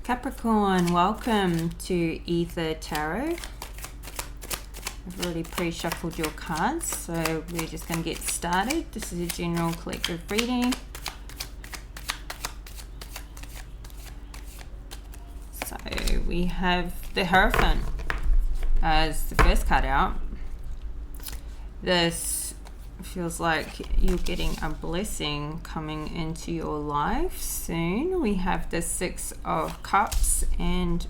Capricorn, welcome to Ether Tarot. I've already pre-shuffled your cards, so we're just going to get started. This is a general collective reading. So we have the Hierophant as the first card out. This feels like you're getting a blessing coming into your life soon. We have the Six of Cups and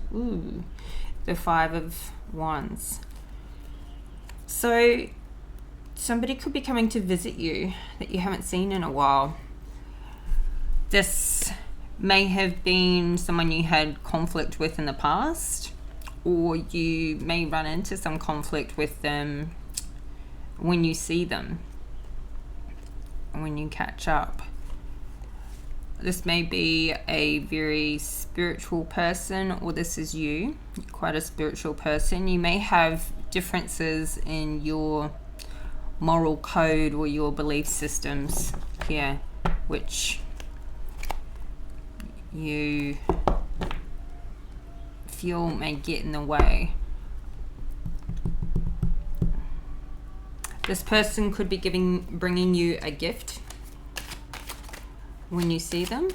the Five of Wands. So somebody could be coming to visit you that you haven't seen in a while. This may have been someone you had conflict with in the past, or you may run into some conflict with them when you see them, when you catch up. This may be a very spiritual person, or this is you, quite a spiritual person. You may have differences in your moral code or your belief systems here, which you feel may get in the way. This person could be bringing you a gift when you see them,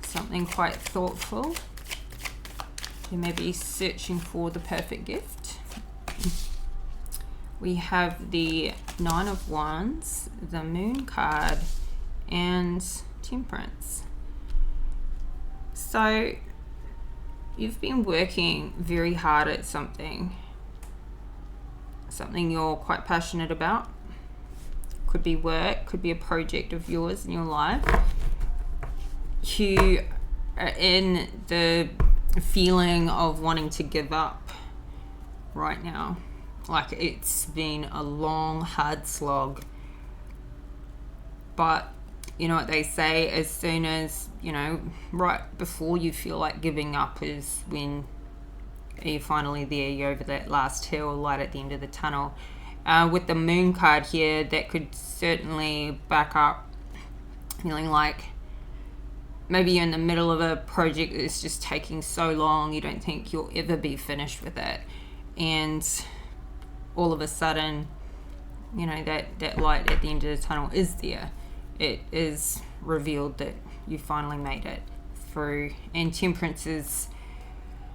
something quite thoughtful. You may be searching for the perfect gift. We have the Nine of Wands, the Moon card, and Temperance. So you've been working very hard at something you're quite passionate about. Could be work, could be a project of yours in your life. You are in the feeling of wanting to give up right now. Like it's been a long, hard slog. But you know what they say, as soon as, right before you feel like giving up is when you're finally there, you're over that last hill, light at the end of the tunnel. With the Moon card here, that could certainly back up feeling like maybe you're in the middle of a project that's just taking so long, you don't think you'll ever be finished with it. And all of a sudden, that light at the end of the tunnel is there. It is revealed that you finally made it through. And Temperance is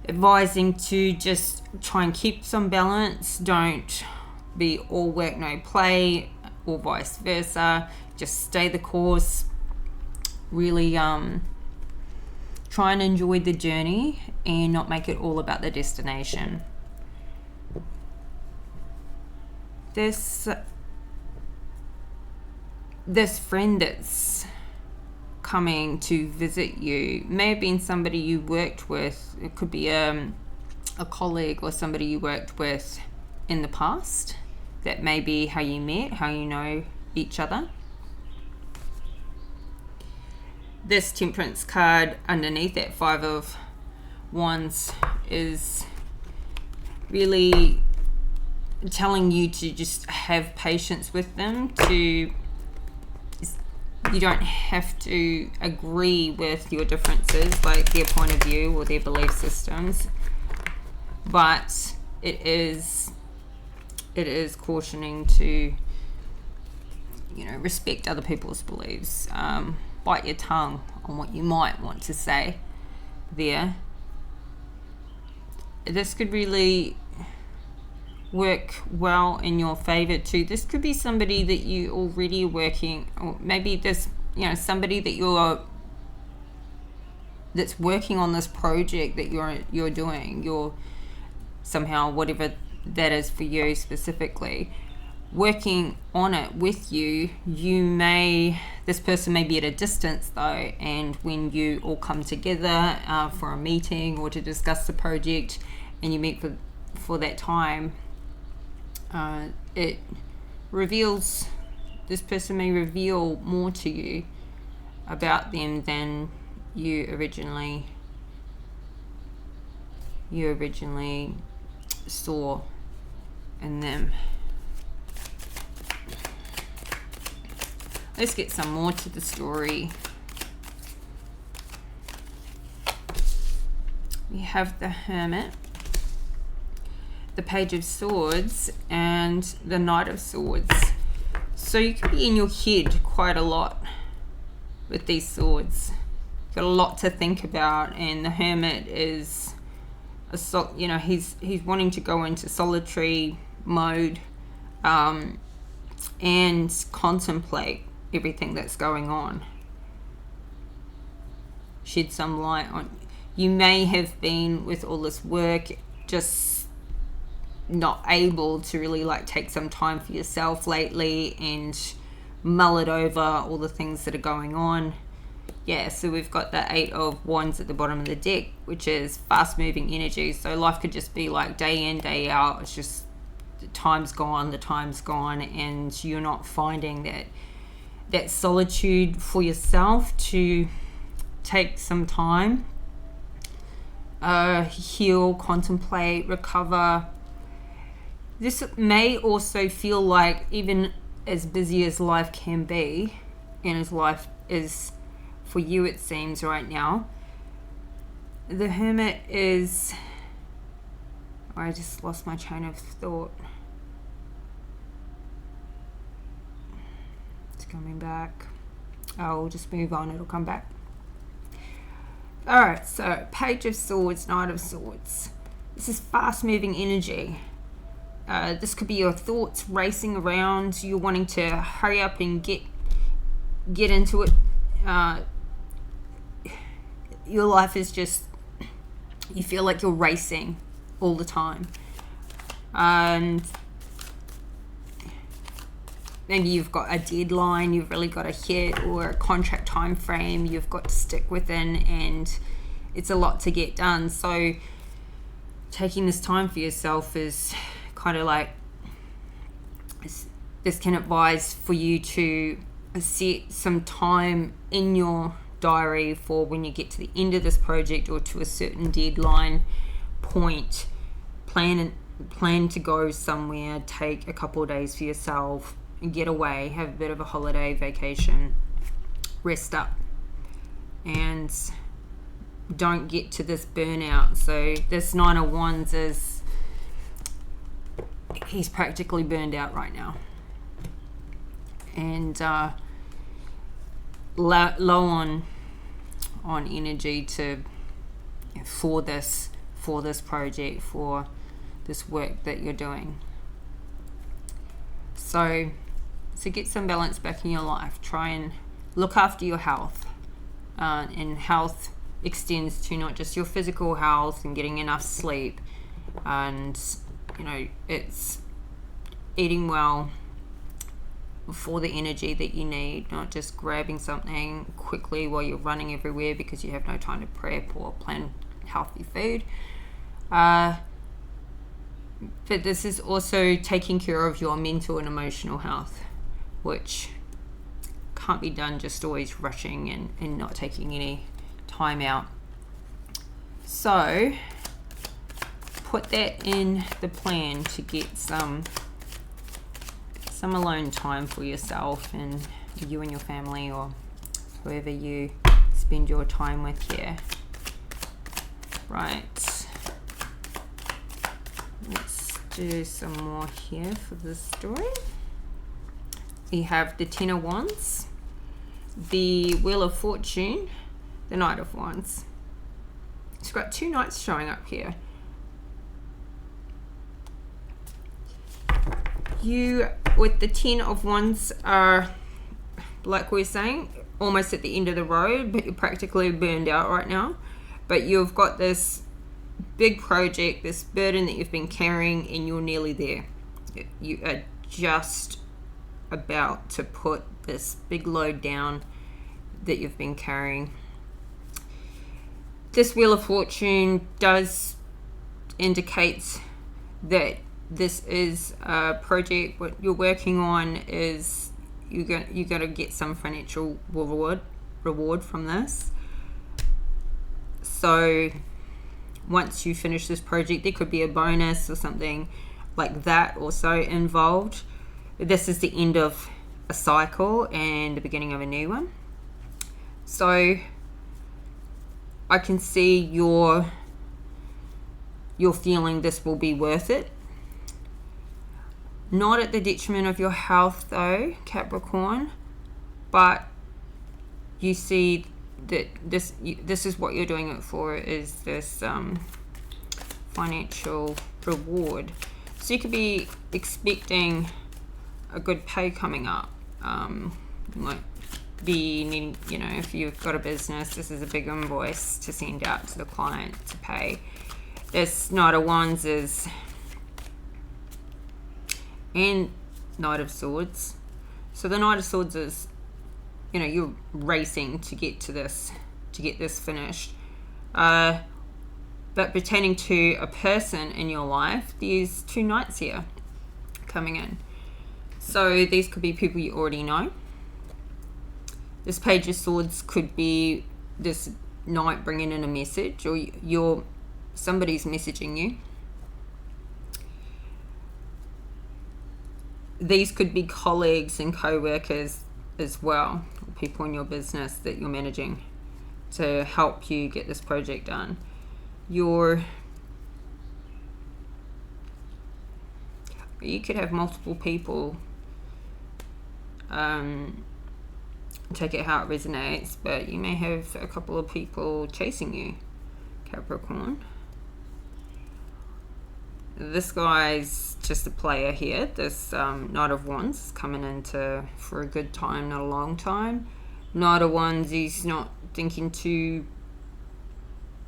advising to just try and keep some balance. Don't be all work, no play, or vice versa. Just stay the course. Really try and enjoy the journey and not make it all about the destination. This friend that's coming to visit you may have been somebody you worked with. It could be a colleague or somebody you worked with in the past. That may be how you met, how you know each other. This Temperance card underneath that Five of Wands is really telling you to just have patience with them. You don't have to agree with your differences, like their point of view or their belief systems, but it is cautioning to respect other people's beliefs. Bite your tongue on what you might want to say there. This could really work well in your favor too. This could be somebody that you already working, or maybe this somebody that that's working on this project that you're doing. You're somehow, whatever that is for you specifically, working on it with you. This person may be at a distance though, and when you all come together for a meeting or to discuss the project and you meet for that time, it reveals, this person may reveal more to you about them than you originally saw in them. Let's get some more to the story. we have the Hermit, the Page of Swords, and the Knight of Swords. So you could be in your head quite a lot with these swords. You've got a lot to think about, and the Hermit is he's wanting to go into solitary mode and contemplate everything that's going on. Shed some light on. You may have been, with all this work, just not able to really take some time for yourself lately and mull it over all the things that are going on. Yeah, so we've got the 8 of Wands at the bottom of the deck, which is fast moving energy. So life could just be day in, day out. It's just the time's gone, and you're not finding that solitude for yourself to take some time, heal, contemplate, recover. This may also feel like, even as busy as life can be, and as life is for you, it seems right now, the Hermit is... I just lost my train of thought. It's coming back. I'll just move on, it'll come back. Alright, so Page of Swords, Knight of Swords. This is fast moving energy. This could be your thoughts racing around, you're wanting to hurry up and get into it. Your life is just, you feel like you're racing all the time, and maybe you've got a deadline you've really got to hit, or a contract time frame you've got to stick within, and it's a lot to get done. So taking this time for yourself is kind of this can advise for you to set some time in your diary for when you get to the end of this project, or to a certain deadline point. Plan to go somewhere, take a couple of days for yourself, get away, have a bit of a holiday, vacation, rest up, and don't get to this burnout. So this 9 of Wands he's practically burned out right now, and low on energy for this project, for this work that you're doing. So get some balance back in your life. Try and look after your health, and health extends to not just your physical health and getting enough sleep, and it's eating well for the energy that you need, not just grabbing something quickly while you're running everywhere because you have no time to prep or plan healthy food. But this is also taking care of your mental and emotional health, which can't be done just always rushing and not taking any time out. So put that in the plan to get some alone time for yourself and you and your family, or whoever you spend your time with here. Right, let's do some more here for this story. We have the 10 of Wands, the Wheel of Fortune, the Knight of Wands. It's got 2 knights showing up here. You, with the 10 of Wands, are, like we were saying, almost at the end of the road, but you're practically burned out right now. But you've got this big project, this burden that you've been carrying, and you're nearly there. You are just about to put this big load down that you've been carrying. This Wheel of Fortune does indicate that this is a project, what you're working on is you're going to get some financial reward from this. So once you finish this project, there could be a bonus or something like that also involved. This is the end of a cycle and the beginning of a new one. So I can see your you're feeling this will be worth it. Not at the detriment of your health though, Capricorn, but you see that this is what you're doing it for, is this financial reward. So you could be expecting a good pay coming up. You might be needing, if you've got a business, this is a big invoice to send out to the client to pay. This Knight of Wands is, and Knight of Swords. So the Knight of Swords is, you're racing to get this finished. But pertaining to a person in your life, there's 2 knights here coming in. So these could be people you already know. This Page of Swords could be this knight bringing in a message, or somebody's messaging you. These could be colleagues and co-workers as well, people in your business that you're managing to help you get this project done. You could have multiple people, take it how it resonates, but you may have a couple of people chasing you, Capricorn. This guy's just a player here. This Knight of Wands is coming into for a good time, not a long time. Knight of Wands, he's not thinking too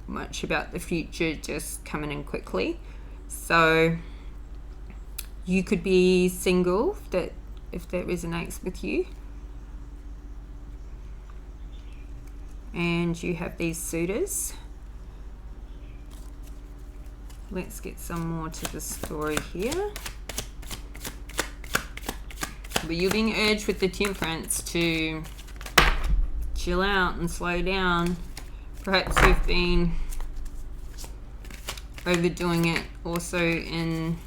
much about the future, just coming in quickly. So you could be single, if that resonates with you. And you have these suitors. Let's get some more to the story here. But you're being urged with the Temperance to chill out and slow down. Perhaps you've been overdoing it also in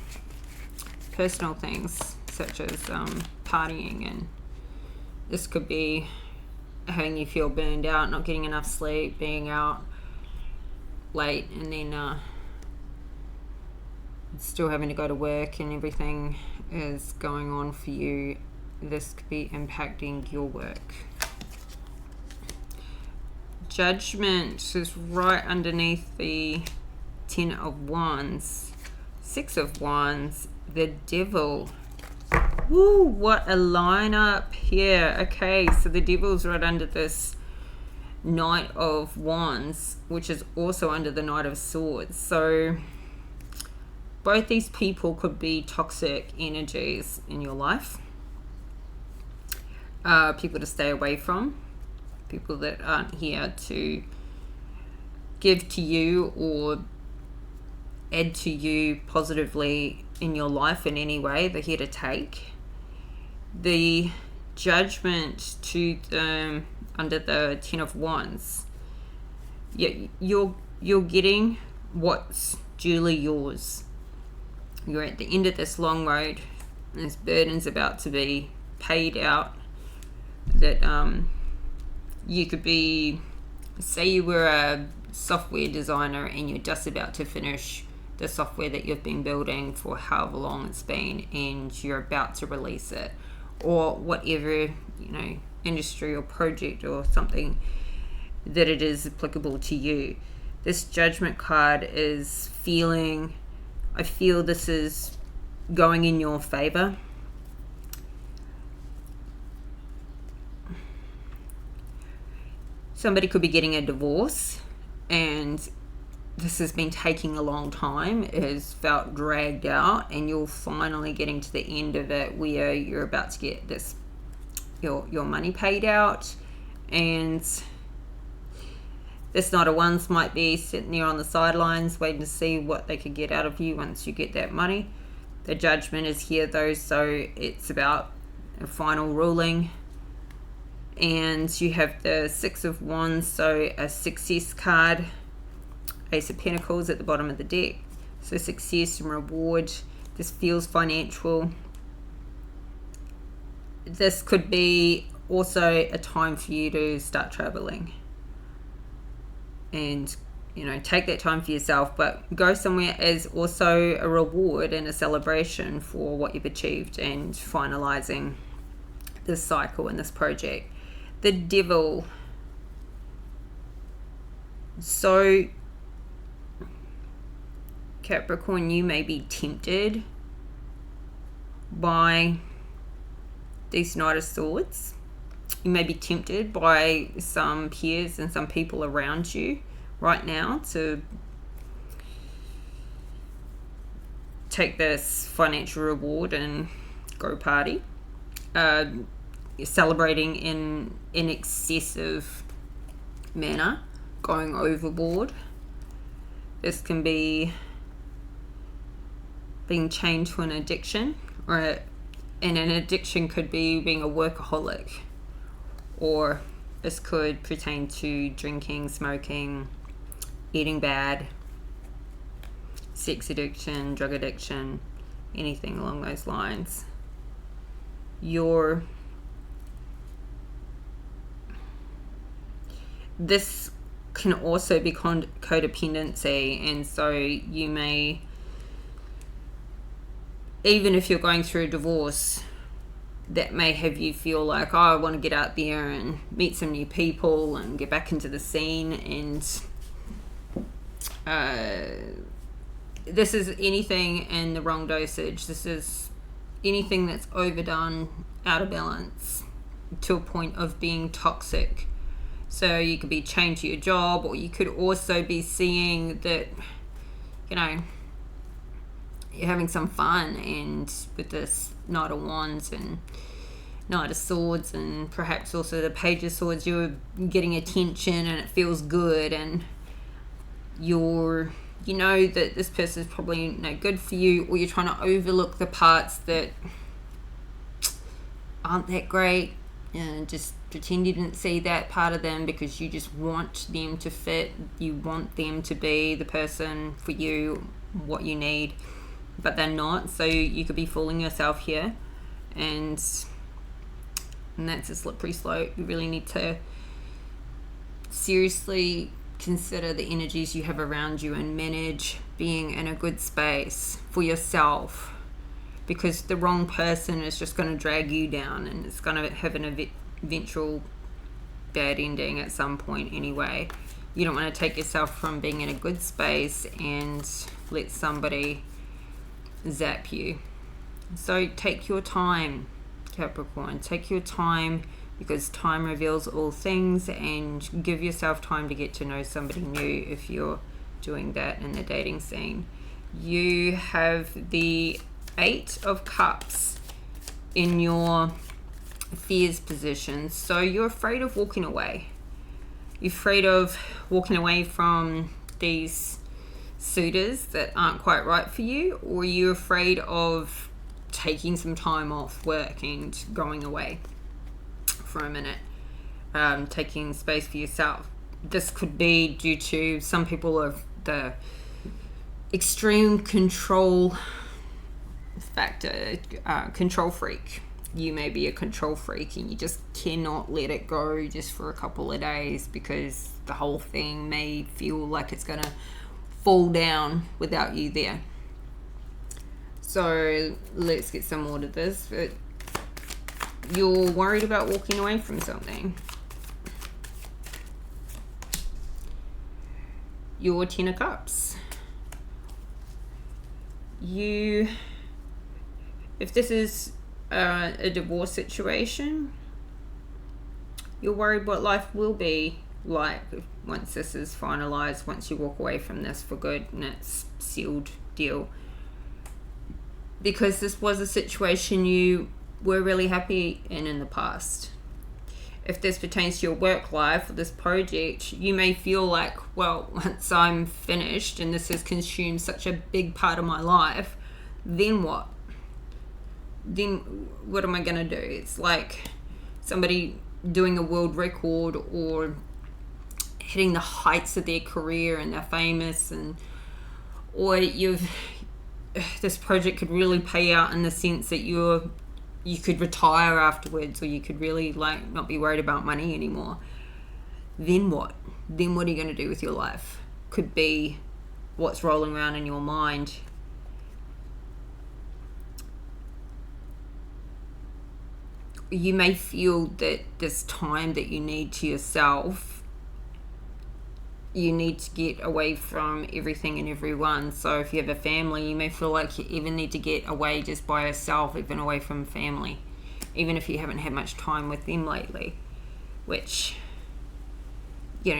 personal things, such as partying, and this could be having you feel burned out, not getting enough sleep, being out late, and then still having to go to work and everything is going on for you. This could be impacting your work. Judgment is right underneath the 10 of Wands. 6 of Wands, the Devil. Woo, what a lineup here. Okay, so the Devil's right under this Knight of Wands, which is also under the Knight of Swords. So both these people could be toxic energies in your life. People to stay away from. People that aren't here to give to you or add to you positively in your life in any way. They're here to take. The Judgment to them under the 10 of Wands. You're getting what's duly yours. You're at the end of this long road, and this burden's about to be paid out. That you could be, say you were a software designer and you're just about to finish the software that you've been building for however long it's been, and you're about to release it, or whatever, industry or project or something that it is applicable to you. This Judgment card is I feel this is going in your favor. Somebody could be getting a divorce, and this has been taking a long time. It has felt dragged out, and you're finally getting to the end of it where you're about to get this your money paid out. And this Knight of Wands might be sitting there on the sidelines waiting to see what they could get out of you once you get that money. The Judgment is here though, so it's about a final ruling. And you have the 6 of Wands, so a success card. Ace of Pentacles at the bottom of the deck. So success and reward. This feels financial. This could be also a time for you to start traveling and take that time for yourself, but go somewhere as also a reward and a celebration for what you've achieved and finalizing this cycle and this project. The Devil. So, Capricorn, you may be tempted by this Knight of Swords. You may be tempted by some peers and some people around you right now to take this financial reward and go party. You're celebrating in an excessive manner, going overboard. This can be being chained to an addiction, and an addiction could be being a workaholic, or this could pertain to drinking, smoking, eating bad, sex addiction, drug addiction, anything along those lines. This can also be codependency, and so you may, even if you're going through a divorce, that may have you feel like, I want to get out there and meet some new people and get back into the scene. And this is anything in the wrong dosage. This is anything that's overdone, out of balance, to a point of being toxic. So you could be chained to your job, or you could also be seeing that, you're having some fun, and with this Knight of Wands and Knight of Swords, and perhaps also the Page of Swords, you're getting attention and it feels good, and you know that this person is probably no good for you, or you're trying to overlook the parts that aren't that great and just pretend you didn't see that part of them, because you just want them to fit. You want them to be the person for you, what you need, but they're not. So you could be fooling yourself here, and that's a slippery slope. You really need to seriously consider the energies you have around you and manage being in a good space for yourself, because the wrong person is just going to drag you down, and it's going to have an eventual bad ending at some point anyway. You don't want to take yourself from being in a good space and let somebody zap you. So take your time, Capricorn. Take your time, because time reveals all things, and give yourself time to get to know somebody new if you're doing that in the dating scene. You have the 8 of Cups in your fears position. So you're afraid of walking away. You're afraid of walking away from these suitors that aren't quite right for you, or you're afraid of taking some time off work and going away for a minute, taking space for yourself. This could be due to some people of the extreme control factor, control freak. You may be a control freak and you just cannot let it go just for a couple of days, because the whole thing may feel like it's going to fall down without you there. So let's get some more to this. But you're worried about walking away from something. Your 10 of Cups. If this is a divorce situation, you're worried what life will be like once this is finalized, once you walk away from this for good and it's sealed deal, because this was a situation you were really happy in the past. If this pertains to your work life or this project, you may feel like, well, once I'm finished and this has consumed such a big part of my life, then what? Then what am I going to do? It's like somebody doing a world record or hitting the heights of their career and they're famous, or this project could really pay out in the sense that you could retire afterwards, or you could really not be worried about money anymore. Then what? Then what are you going to do with your life? could be what's rolling around in your mind. You may feel that this time that you need to yourself, you need to get away from everything and everyone. So if you have a family, you may feel like you even need to get away just by yourself, even away from family, even if you haven't had much time with them lately, which,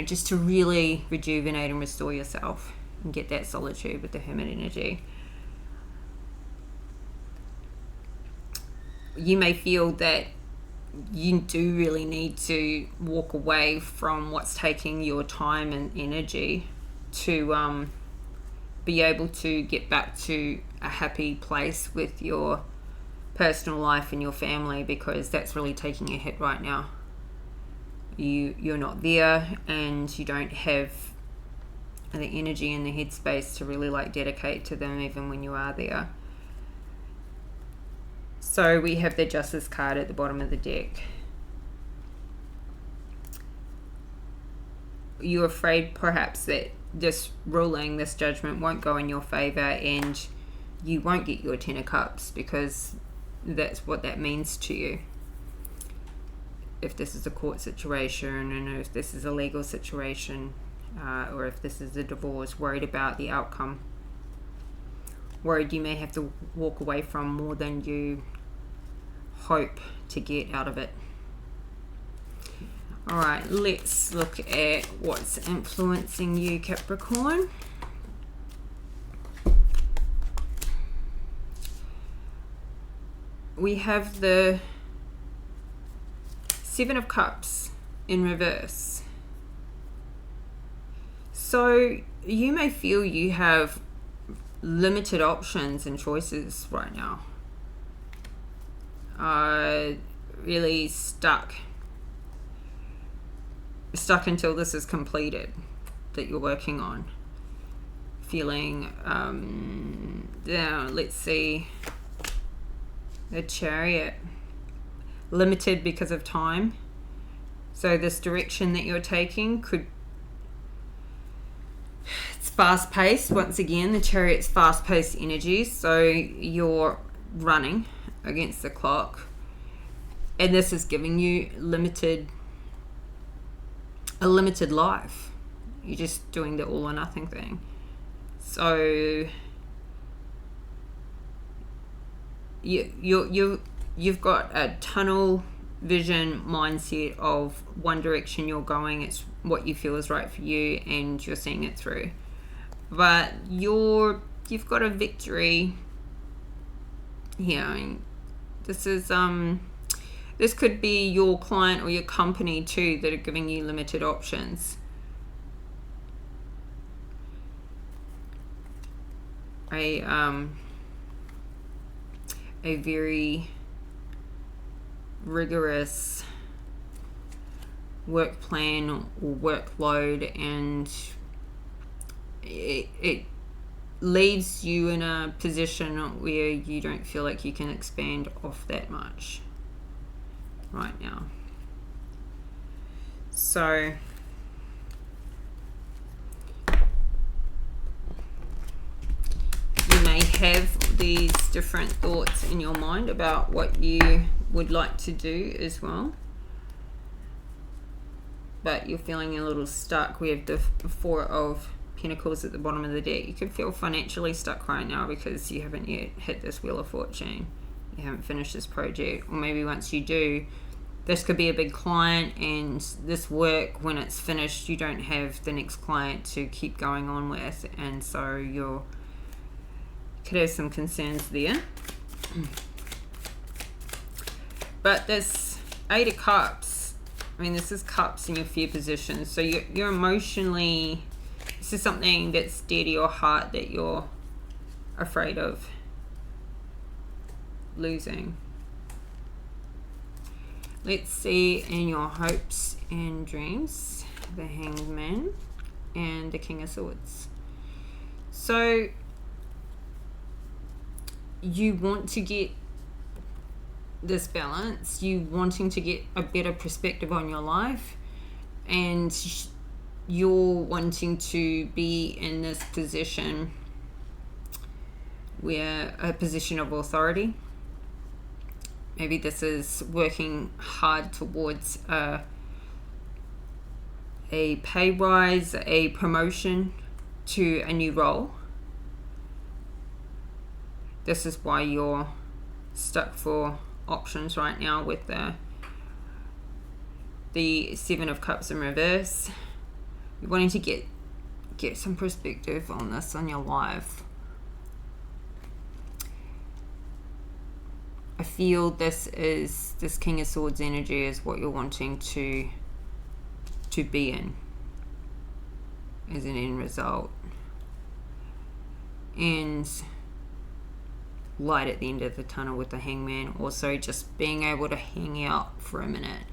just to really rejuvenate and restore yourself and get that solitude with the Hermit energy. You may feel that you do really need to walk away from what's taking your time and energy to be able to get back to a happy place with your personal life and your family, because that's really taking a hit right now. You're not there, and you don't have the energy and the headspace to really dedicate to them even when you are there. So we have the Justice card at the bottom of the deck. You're afraid perhaps that this ruling, this judgment won't go in your favor, and you won't get your 10 of Cups, because that's what that means to you. If this is a court situation, and if this is a legal situation, or if this is a divorce, worried about the outcome. Worried you may have to walk away from more than you hope to get out of it. All right, let's look at what's influencing you, Capricorn. We have the 7 of Cups in reverse. So you may feel you have limited options and choices right now. Really stuck until this is completed that you're working on. Feeling let's see, the Chariot, limited because of time. So this direction that you're taking it's fast paced. Once again, the Chariot's fast paced energy, so you're running against the clock, and this is giving you a limited life. You're just doing the all or nothing thing. So you've got a tunnel vision mindset of one direction you're going. It's what you feel is right for you, and you're seeing it through. But you've got a victory here. I mean, this could be your client or your company too that are giving you limited options. A very rigorous work plan or workload, and it leaves you in a position where you don't feel like you can expand off that much right now. So you may have these different thoughts in your mind about what you would like to do as well, but you're feeling a little stuck. We have the 4 of Pentacles at the bottom of the deck. You could feel financially stuck right now because you haven't yet hit this Wheel of Fortune. You haven't finished this project, or maybe once you do, this could be a big client, and this work, when it's finished, you don't have the next client to keep going on with, and so you could have some concerns there. But this 8 of Cups, I mean, this is Cups in your fear position, so you're emotionally, this is something that's dear to your heart that you're afraid of losing. Let's see in your hopes and dreams, the Hanged Man and the King of Swords. So you want to get this balance, you wanting to get a better perspective on your life, and you're wanting to be in this position where a position of authority. Maybe this is working hard towards a pay rise, a promotion to a new role. This is why you're stuck for options right now with the Seven of Cups in reverse. You're wanting to get some perspective on this, on your life. I feel this King of Swords energy is what you're wanting to be in as an end result. And light at the end of the tunnel with the Hangman. Also just being able to hang out for a minute.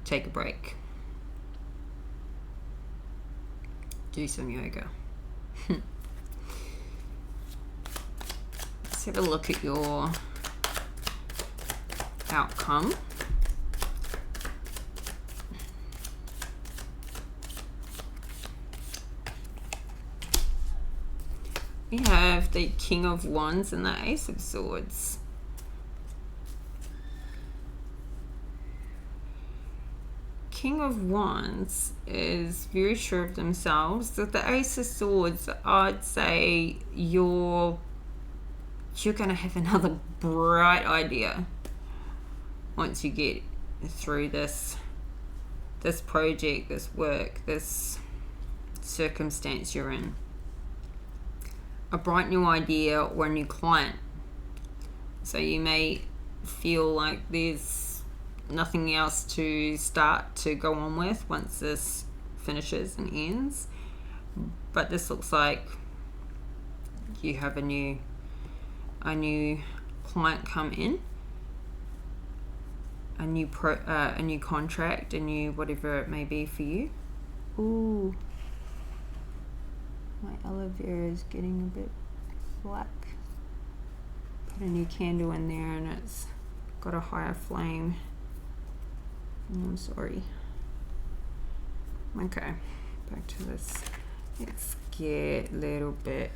Take a break. Do some yoga. Let's have a look at your outcome. We have the King of Wands and the Ace of Swords. King of Wands is very sure of themselves. That the Ace of Swords, I'd say you're going to have another bright idea once you get through this project, this work, this circumstance you're in. A bright new idea or a new client. So you may feel like there's nothing else to start to go on with once this finishes and ends, but this looks like you have a new client come in, a new contract, a new whatever it may be for you. Ooh, my aloe vera is getting a bit black. Put a new candle in there and it's got a higher flame. I'm sorry. Okay, back to this. Let's get a little bit.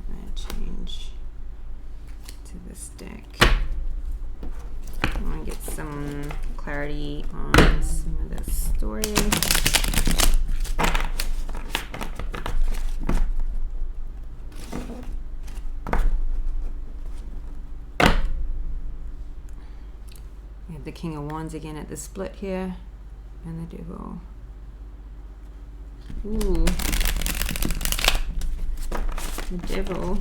I'm gonna change to this deck. I want to get some clarity on some of this story. We have the King of Wands again at the split here, and the Devil. Ooh, the Devil.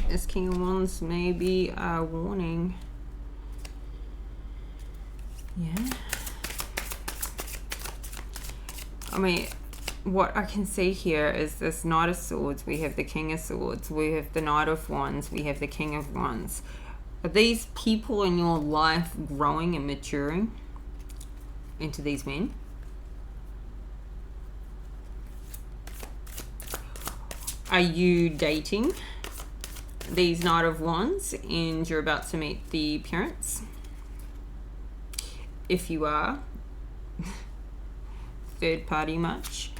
This King of Wands may be a warning. Yeah. I mean, what I can see here is this Knight of Swords. We have the King of Swords. We have the Knight of Wands. We have the King of Wands. Are these people in your life growing and maturing into these men? Are you dating these Knight of Wands and you're about to meet the parents? If you are, third party much.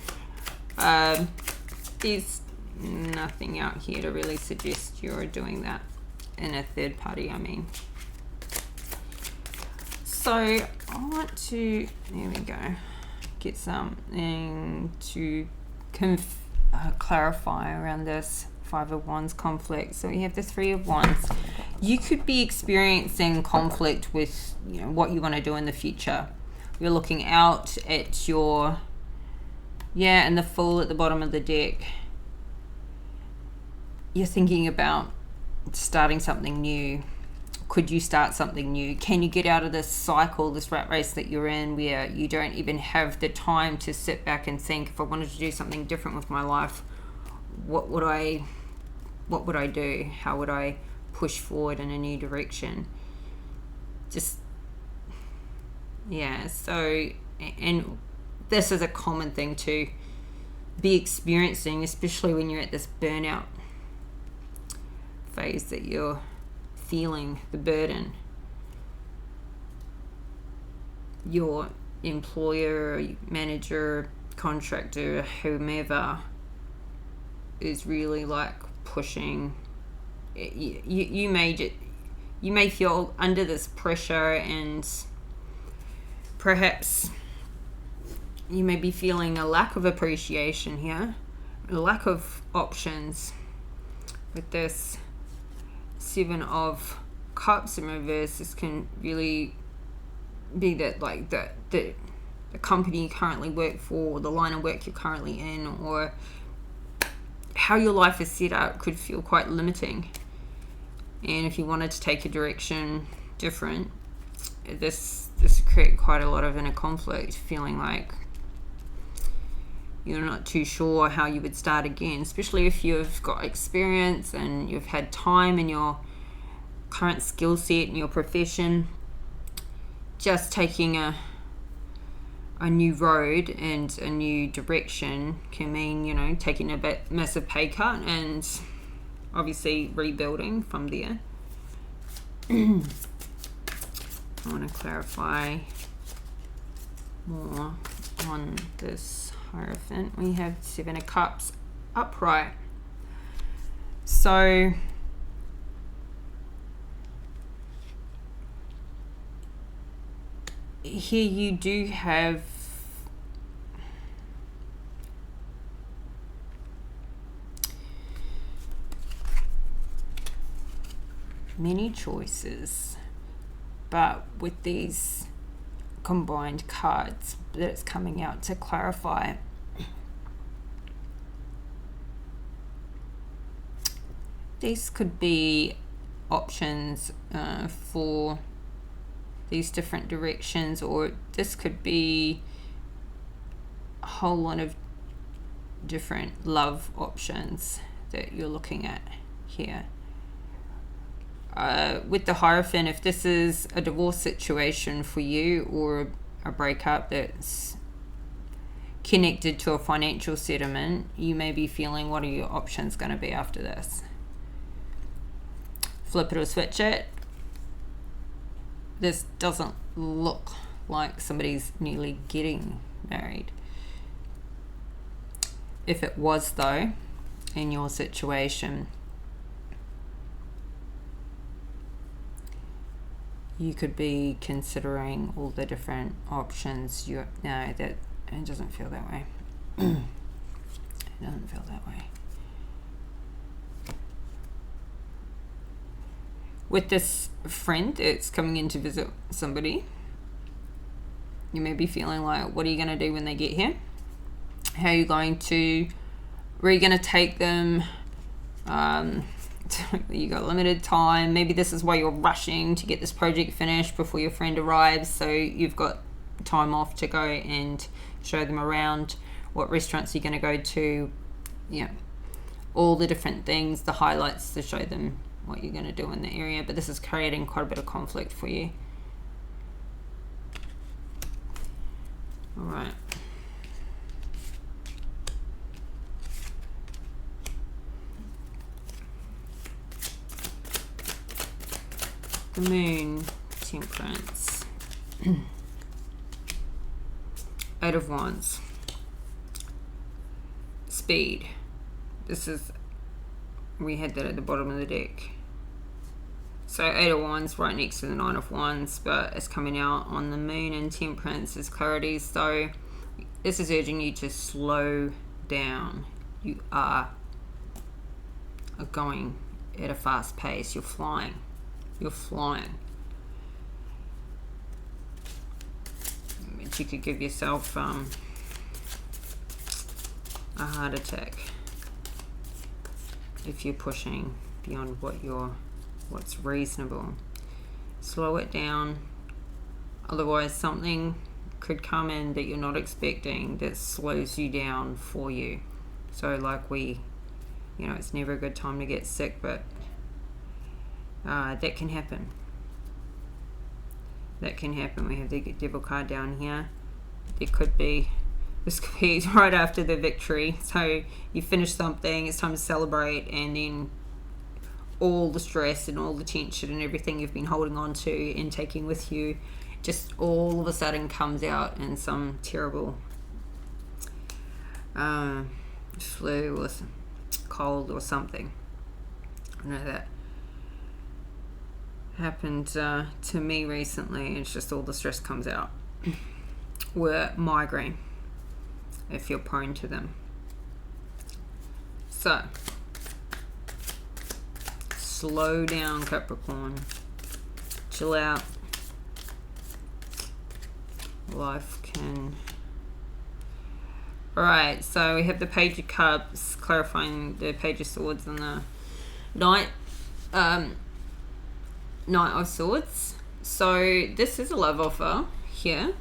There's nothing out here to really suggest you're doing that in a third party, I mean. So I want to, there we go, get something to clarify around this Five of Wands conflict. So we have the Three of Wands. You could be experiencing conflict with, you know, what you want to do in the future. You're looking out at your, and the Fool at the bottom of the deck. You're thinking about starting something new. Could you start something new? Can you get out of this cycle, this rat race that you're in, where you don't even have the time to sit back and think, if I wanted to do something different with my life, what would I do? How would I push forward in a new direction? Just, so, and this is a common thing to be experiencing, especially when you're at this burnout phase, that you're feeling the burden. your employer, manager, contractor, whomever is really like pushing. You may feel under this pressure, and perhaps you may be feeling a lack of appreciation here, a lack of options with this Seven of Cups in reverse. This can really be that like the company you currently work for, or the line of work you're currently in, or how your life is set up could feel quite limiting. And if you wanted to take a direction different, this would create quite a lot of inner conflict, feeling like you're not too sure how you would start again, especially if you've got experience and you've had time in your current skill set and your profession. Just taking a new road and a new direction can mean, you know, taking a massive pay cut and obviously rebuilding from there. I want to clarify more on this Hierophant. We have Seven of Cups upright. So here you do have many choices, but with these combined cards that it's coming out to clarify, these could be options for these different directions, or this could be a whole lot of different love options that you're looking at here. With the Hierophant, if this is a divorce situation for you, or a breakup that's connected to a financial settlement, you may be feeling, what are your options going to be after this? Flip it or switch it. This doesn't look like somebody's nearly getting married. If it was, though, in your situation, you could be considering all the different options. No, that it doesn't feel that way. It doesn't feel that way. With this friend that's coming in to visit somebody, you may be feeling like, what are you going to do when they get here? How are you going to, where are you going to take them? You got limited time. Maybe this is why you're rushing to get this project finished before your friend arrives, so you've got time off to go and show them around. What restaurants you're going to go to, yeah, all the different things, the highlights to show them what you're going to do in the area. But this is creating quite a bit of conflict for you. All right. The Moon, Temperance, Eight of Wands, Speed. This is, we had that at the bottom of the deck. So Eight of Wands right next to the Nine of Wands, but it's coming out on the Moon and Temperance as clarity. So this is urging you to slow down. You are going at a fast pace. You're flying. You're flying. But you could give yourself a heart attack if you're pushing beyond what's reasonable. Slow it down. Otherwise, something could come in that you're not expecting that slows you down for you. So like it's never a good time to get sick, but that can happen. That can happen. We have the Devil card down here. This could be right after the victory. So you finish something, it's time to celebrate, and then all the stress and all the tension and everything you've been holding on to and taking with you just all of a sudden comes out in some terrible flu or cold or something. I know that happened to me recently. It's just all the stress comes out. Or migraine, if you're prone to them. So, slow down, Capricorn. Chill out. Life can... Alright, so we have the Page of Cups, clarifying the Page of Swords and the Knight of Swords. So this is a love offer here.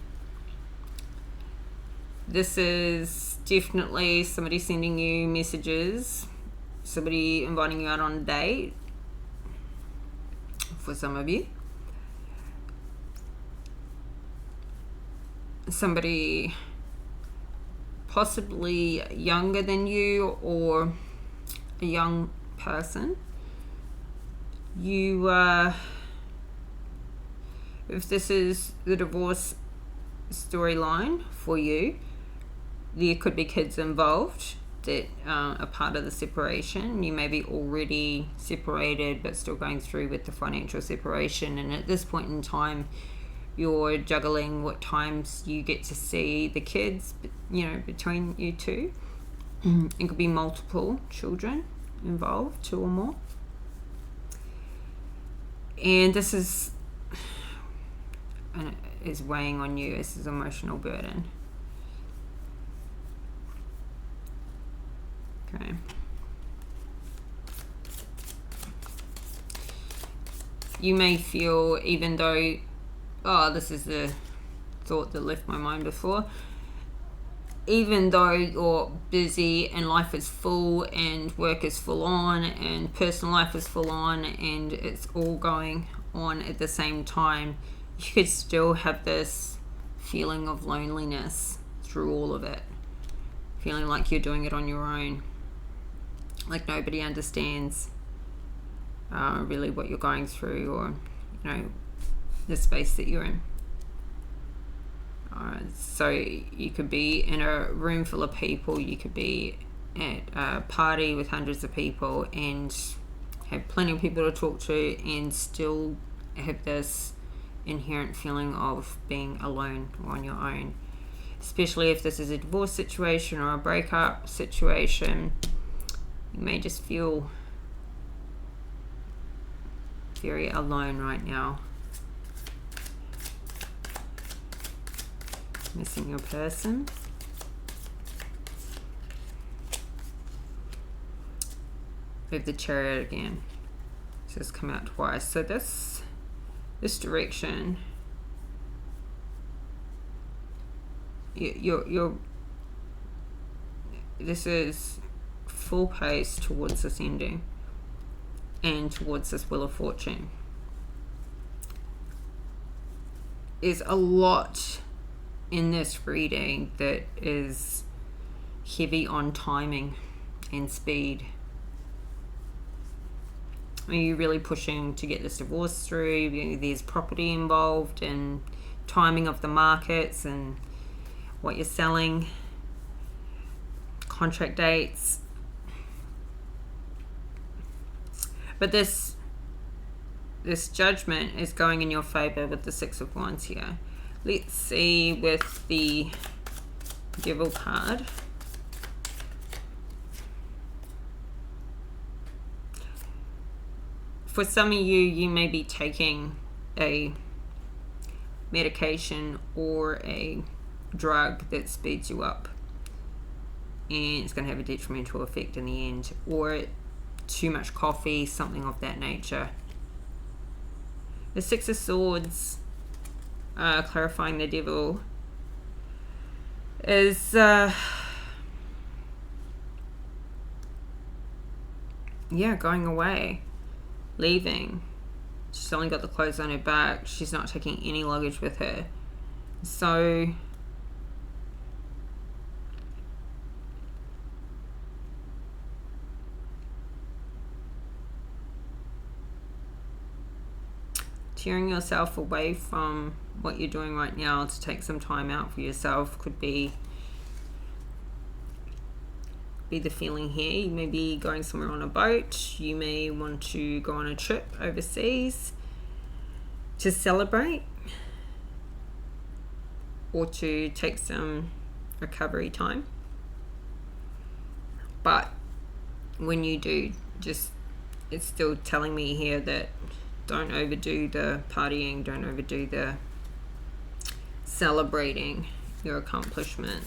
This is definitely somebody sending you messages, somebody inviting you out on a date, for some of you. Somebody possibly younger than you or a young person. You, if this is the divorce storyline for you, there could be kids involved that are part of the separation. You may be already separated but still going through with the financial separation, and at this point in time you're juggling what times you get to see the kids, between you two. It could be multiple children involved, 2 or more, and this is weighing on you as an emotional burden. Okay. You may feel, even though, this is the thought that left my mind before, even though you're busy and life is full and work is full on and personal life is full on and it's all going on at the same time, you could still have this feeling of loneliness through all of it, feeling like you're doing it on your own, like nobody understands really what you're going through, or the space that you're in. So you could be in a room full of people, you could be at a party with hundreds of people and have plenty of people to talk to and still have this inherent feeling of being alone or on your own, especially if this is a divorce situation or a breakup situation. You may just feel very alone right now, missing your person. We have the Chariot again. It's just come out twice. So this direction, this is full pace towards this ending and towards this Wheel of Fortune. There's a lot in this reading that is heavy on timing and speed. Are you really pushing to get this divorce through? There's property involved and timing of the markets and what you're selling, contract dates. But this judgment is going in your favor with the Six of Wands here. Let's see with the Devil card. For some of you, you may be taking a medication or a drug that speeds you up, and it's going to have a detrimental effect in the end, or too much coffee, something of that nature. The Six of Swords, clarifying the Devil, is going away, leaving. She's only got the clothes on her back. She's not taking any luggage with her. So tearing yourself away from what you're doing right now to take some time out for yourself. Could be the feeling here. You may be going somewhere on a boat. You may want to go on a trip overseas to celebrate, or to take some recovery time. But when you do, just, it's still telling me here that don't overdo the partying, don't overdo the celebrating your accomplishment.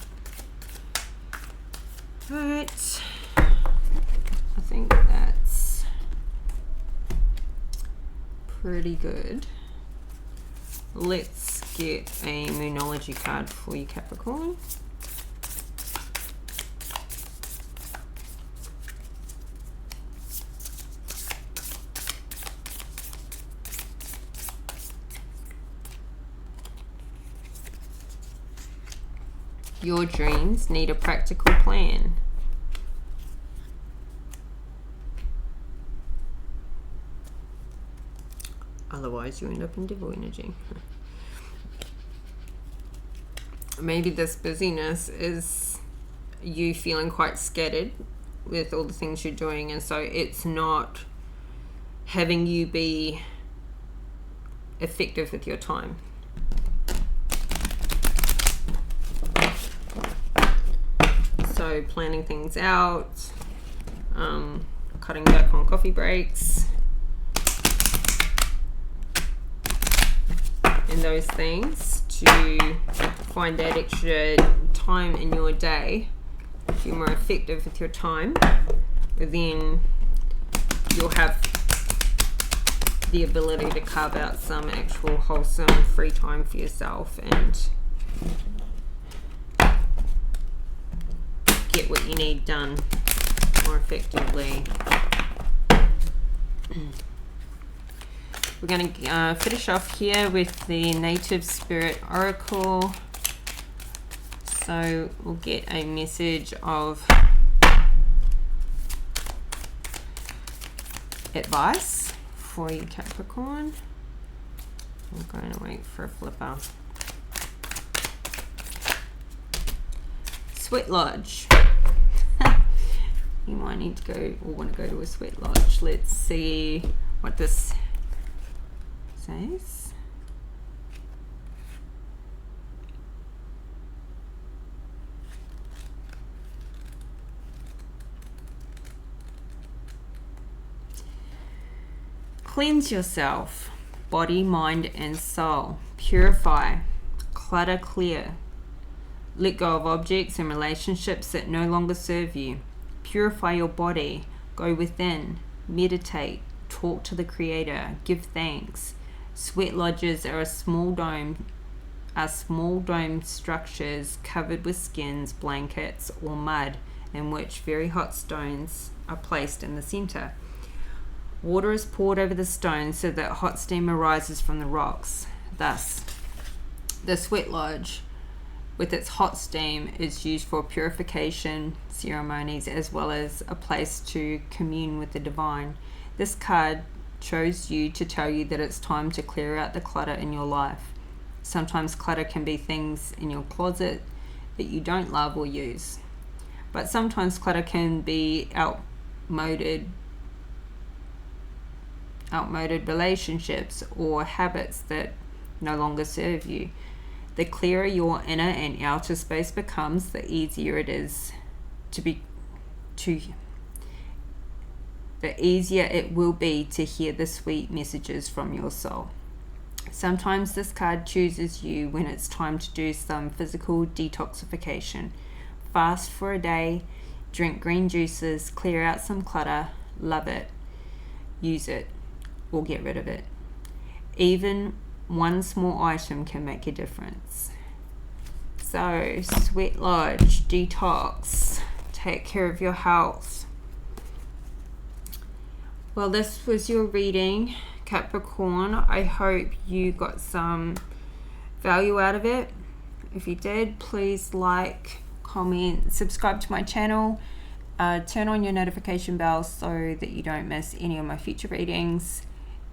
Alright, I think that's pretty good. Let's get a Moonology card for you, Capricorn. Your dreams need a practical plan. Otherwise, you end up in devil energy. Maybe this busyness is you feeling quite scattered with all the things you're doing, and so it's not having you be effective with your time. So planning things out, cutting back on coffee breaks, and those things to find that extra time in your day. If you're more effective with your time, then you'll have the ability to carve out some actual wholesome free time for yourself and get what you need done more effectively. We're going to finish off here with the Native Spirit Oracle. So we'll get a message of advice for you, Capricorn. I'm going to wait for a flipper. Sweat Lodge. You might need to go or want to go to a sweat lodge. Let's see what this says. Cleanse yourself, body, mind, and soul. Purify, clutter clear. Let go of objects and relationships that no longer serve you. Purify your body. Go within. Meditate. Talk to the Creator. Give thanks. Sweat lodges are small dome structures covered with skins, blankets, or mud, in which very hot stones are placed in the center. Water is poured over the stones so that hot steam arises from the rocks. Thus, the sweat lodge, with its hot steam, is used for purification ceremonies as well as a place to commune with the divine. This card chose you to tell you that it's time to clear out the clutter in your life. Sometimes clutter can be things in your closet that you don't love or use. But sometimes clutter can be outmoded relationships or habits that no longer serve you. The clearer your inner and outer space becomes, the easier it is the easier it will be to hear the sweet messages from your soul. Sometimes this card chooses you when it's time to do some physical detoxification. Fast for a day, drink green juices, clear out some clutter, love it, use it, or get rid of it. Even one small item can make a difference. So, Sweat Lodge, detox, take care of your health. Well, this was your reading, Capricorn. I hope you got some value out of it. If you did, please like, comment, subscribe to my channel, turn on your notification bell so that you don't miss any of my future readings.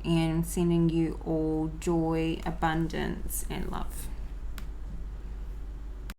and sending you all joy, abundance, and love.